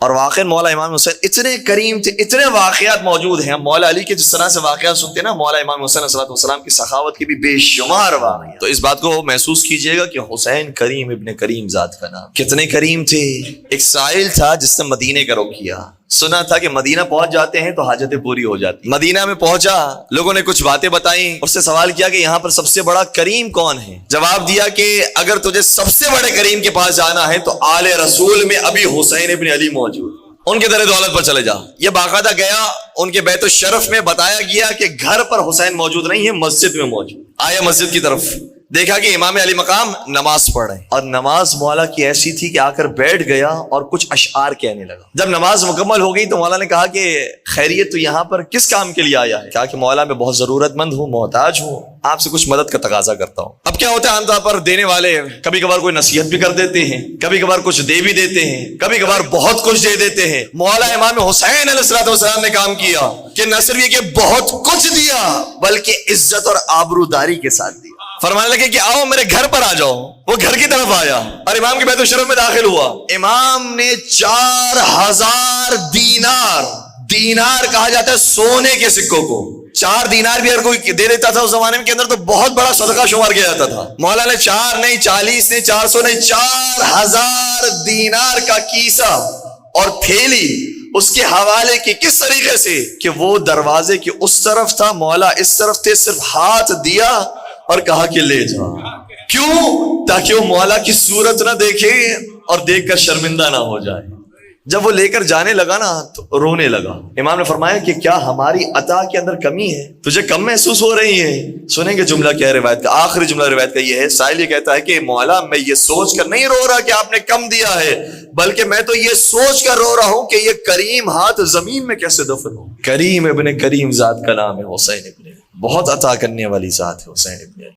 اور واقعی مولا امام حسین اتنے کریم تھے، اتنے واقعات موجود ہیں. مولا علی کے جس طرح سے واقعات سنتے ہیں نا، مولا امام حسین علیہ السلام کی سخاوت کی بھی بے شمار واقعات. تو اس بات کو محسوس کیجئے گا کہ حسین کریم ابن کریم ذات کا نام. کتنے کریم تھے. ایک سائل تھا جس نے مدینے کا رخ کیا، سنا تھا کہ مدینہ پہنچ جاتے ہیں تو حاجتیں پوری ہو جاتی. مدینہ میں پہنچا، لوگوں نے کچھ باتیں بتائیں، اس سے سوال کیا کہ یہاں پر سب سے بڑا کریم کون ہے؟ جواب دیا کہ اگر تجھے سب سے بڑے کریم کے پاس جانا ہے تو آل رسول میں ابھی حسین ابن علی موجود، ان کے در دولت پر چلے جا. یہ باقاعدہ گیا ان کے بیت الشرف میں، بتایا گیا کہ گھر پر حسین موجود نہیں ہے، مسجد میں موجود. آیا مسجد کی طرف، دیکھا کہ امام علی مقام نماز پڑھ رہے ہیں، اور نماز مولا کی ایسی تھی کہ آ کر بیٹھ گیا اور کچھ اشعار کہنے لگا. جب نماز مکمل ہو گئی تو مولا نے کہا کہ خیریت تو یہاں پر کس کام کے لیے آیا ہے؟ کہا کہ مولا میں بہت ضرورت مند ہوں، محتاج ہوں، آپ سے کچھ مدد کا تقاضا کرتا ہوں. اب کیا ہوتا ہے عام طور پر دینے والے کبھی کبھار کوئی نصیحت بھی کر دیتے ہیں، کبھی کبھار کچھ دے بھی دیتے ہیں، کبھی کبھار بہت کچھ دے دیتے ہیں. مولا امام حسین علیہ السلام نے کام کیا کہ نہ صرف یہ کہ بہت کچھ دیا بلکہ عزت اور آبروداری کے ساتھ دیا. فرمانے لگے کہ آؤ میرے گھر پر آ جاؤ. وہ گھر کی طرف آیا اور امام کے بیت الشرف میں داخل ہوا. امام نے 4000 دینار، دینار کہا جاتا ہے سونے کے سکوں کو، 4 دینار بھی اگر کوئی دے دیتا تھا اس زمانے میں کے اندر تو بہت بڑا صدقہ شمار کیا جاتا تھا. مولا نے 4 نہیں 40 نہیں 400 نہیں 4000 دینار کا کیسا اور تھیلی اس کے حوالے کی کس طریقے سے کہ وہ دروازے کی اس طرف تھا، مولا اس طرف تھے، صرف ہاتھ دیا اور کہا کہ لے جا. کیوں؟ تاکہ وہ مولا کی صورت نہ دیکھے اور دیکھ کر شرمندہ نہ ہو جائے. جب وہ لے کر جانے لگا نا تو رونے لگا. امام نے فرمایا کہ کیا ہماری عطا کے اندر کمی ہے؟ تجھے کم محسوس ہو رہی ہے؟ سنیں گے جملہ کیا ہے روایت کا. آخری جملہ روایت کا یہ ہے، سائل یہ کہتا ہے کہ مولا میں یہ سوچ کر نہیں رو رہا کہ آپ نے کم دیا ہے، بلکہ میں تو یہ سوچ کر رو رہا ہوں کہ یہ کریم ہاتھ زمین میں کیسے دفن ہو. کریم ابن کریم ذات کا نام ہے حسین ابن علی. بہت عطا کرنے والی ذات ہے حسین ابن علی.